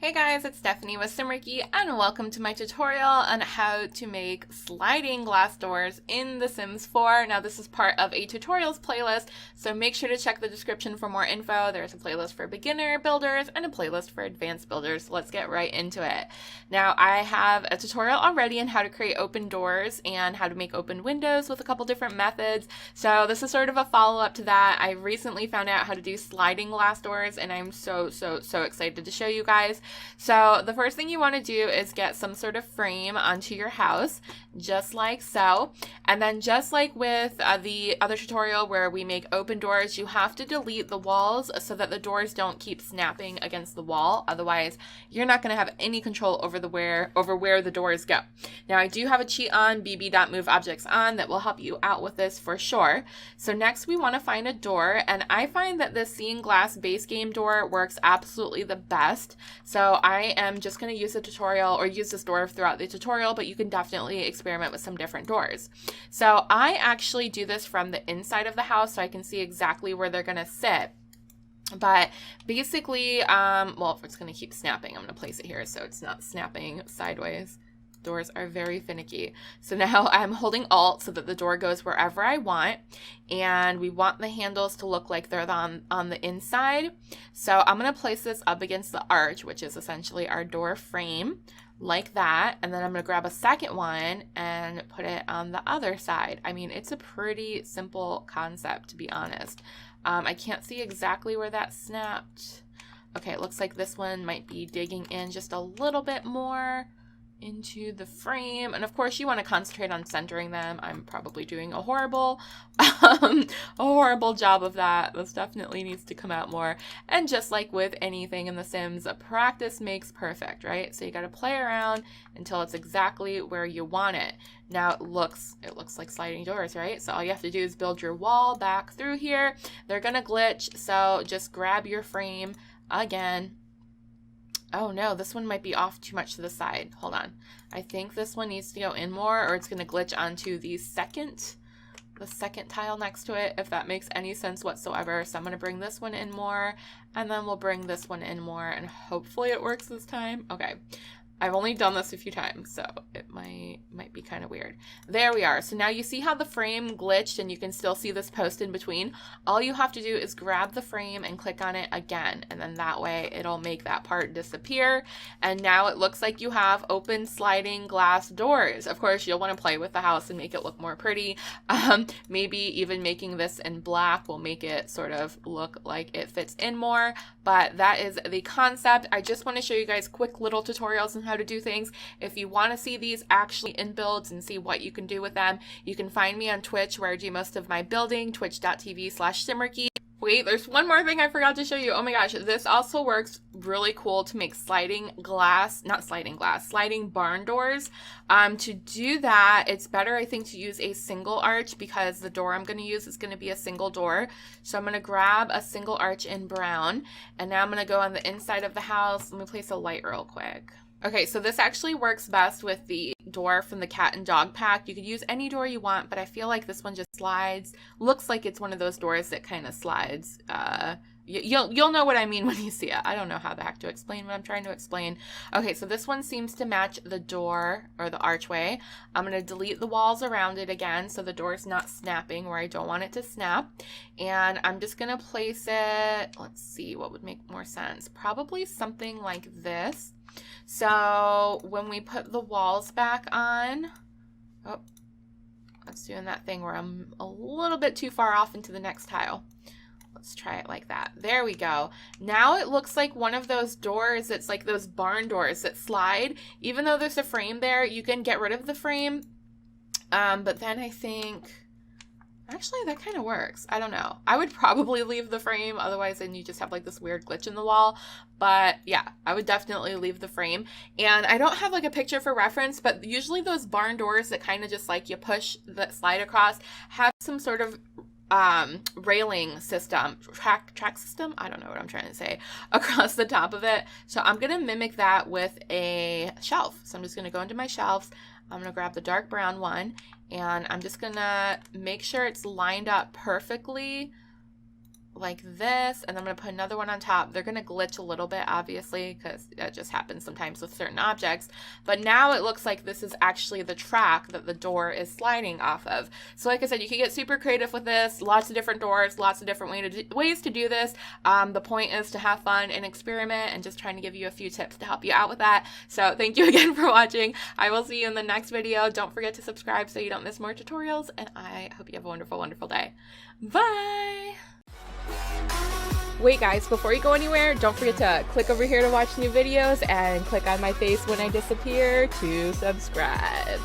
Hey guys, it's Stephanie with Simarchy and welcome to my tutorial on how to make sliding glass doors in The Sims 4. Now this is part of a tutorials playlist, so make sure to check the description for more info. There's a playlist for beginner builders and a playlist for advanced builders. So let's get right into it. Now I have a tutorial already on how to create open doors and how to make open windows with a couple different methods. So this is sort of a follow-up to that. I recently found out how to do sliding glass doors and I'm so excited to show you guys. So the first thing you want to do is get some sort of frame onto your house, just like so. And then just like with the other tutorial where we make open doors, you have to delete the walls so that the doors don't keep snapping against the wall. Otherwise, you're not going to have any control over where the doors go. Now, I do have a cheat on bb.moveobjects.on that will help you out with this for sure. So next we want to find a door, and I find that this seeing glass base game door works absolutely the best. So I am just going to use the tutorial or use this door throughout the tutorial, but you can definitely experiment with some different doors. So I actually do this from the inside of the house so I can see exactly where they're going to sit. But basically, well, if it's going to keep snapping, I'm going to place it here so it's not snapping sideways. Doors are very finicky. So now I'm holding Alt so that the door goes wherever I want, and we want the handles to look like they're on the inside. So I'm going to place this up against the arch, which is essentially our door frame, like that, and then I'm going to grab a second one and put it on the other side. I mean, it's a pretty simple concept, to be honest. I can't see exactly where that snapped. Okay, it looks like this one might be digging in just a little bit more into the frame, and of course you want to concentrate on centering them. I'm probably doing a horrible job of that. This definitely needs to come out more, and just like with anything in The Sims, practice makes perfect, right? So you got to play around until it's exactly where you want it. Now it looks like sliding doors, right? So all you have to do is build your wall back through here. They're gonna glitch, so just grab your frame again. Oh no, this one might be off too much to the side. Hold on. I think this one needs to go in more, or it's going to glitch onto the second tile next to it, if that makes any sense whatsoever. So I'm going to bring this one in more, and then we'll bring this one in more, and hopefully it works this time. Okay. I've only done this a few times, so it might be kind of weird. There we are. So now you see how the frame glitched and you can still see this post in between. All you have to do is grab the frame and click on it again, and then that way it'll make that part disappear. And now it looks like you have open sliding glass doors. Of course, you'll want to play with the house and make it look more pretty. Maybe even making this in black will make it sort of look like it fits in more, but that is the concept. I just want to show you guys quick little tutorials on how to do things. If you want to see these actually in builds and see what you can do with them, you can find me on Twitch, where I do most of my building, twitch.tv/Simarchy. Wait, there's one more thing I forgot to show you. Oh my gosh, this also works really cool to make sliding barn doors. To do that, it's better, I think, to use a single arch, because the door I'm going to use is going to be a single door. So I'm going to grab a single arch in brown, and now I'm going to go on the inside of the house. Let me place a light real quick. Okay, so this actually works best with the door from the cat and dog pack. You could use any door you want, but I feel like this one just slides. Looks like it's one of those doors that kind of slides. You'll know what I mean when you see it. I don't know how the heck to explain what I'm trying to explain. Okay, so this one seems to match the door or the archway. I'm going to delete the walls around it again so the door's not snapping where I don't want it to snap. And I'm just going to place it, let's see what would make more sense. Probably something like this. So when we put the walls back on, oh, that's doing that thing where I'm a little bit too far off into the next tile. Let's try it like that. There we go. Now it looks like one of those doors. It's like those barn doors that slide. Even though there's a frame there, you can get rid of the frame. But then I think, actually, that kind of works. I don't know. I would probably leave the frame. Otherwise, then you just have like this weird glitch in the wall. But yeah, I would definitely leave the frame. And I don't have like a picture for reference, but usually those barn doors that kind of just like you push the slide across have some sort of railing system, track system, I don't know what I'm trying to say, across the top of it. So I'm going to mimic that with a shelf. So I'm just going to go into my shelves. I'm going to grab the dark brown one, and I'm just going to make sure it's lined up perfectly like this, and I'm going to put another one on top. They're going to glitch a little bit, obviously, because that just happens sometimes with certain objects. But now it looks like this is actually the track that the door is sliding off of. So like I said, you can get super creative with this. Lots of different doors, lots of different ways to do this. The point is to have fun and experiment, and just trying to give you a few tips to help you out with that. So thank you again for watching. I will see you in the next video. Don't forget to subscribe so you don't miss more tutorials, and I hope you have a wonderful, wonderful day. Bye! Wait guys, before you go anywhere, don't forget to click over here to watch new videos and click on my face when I disappear to subscribe.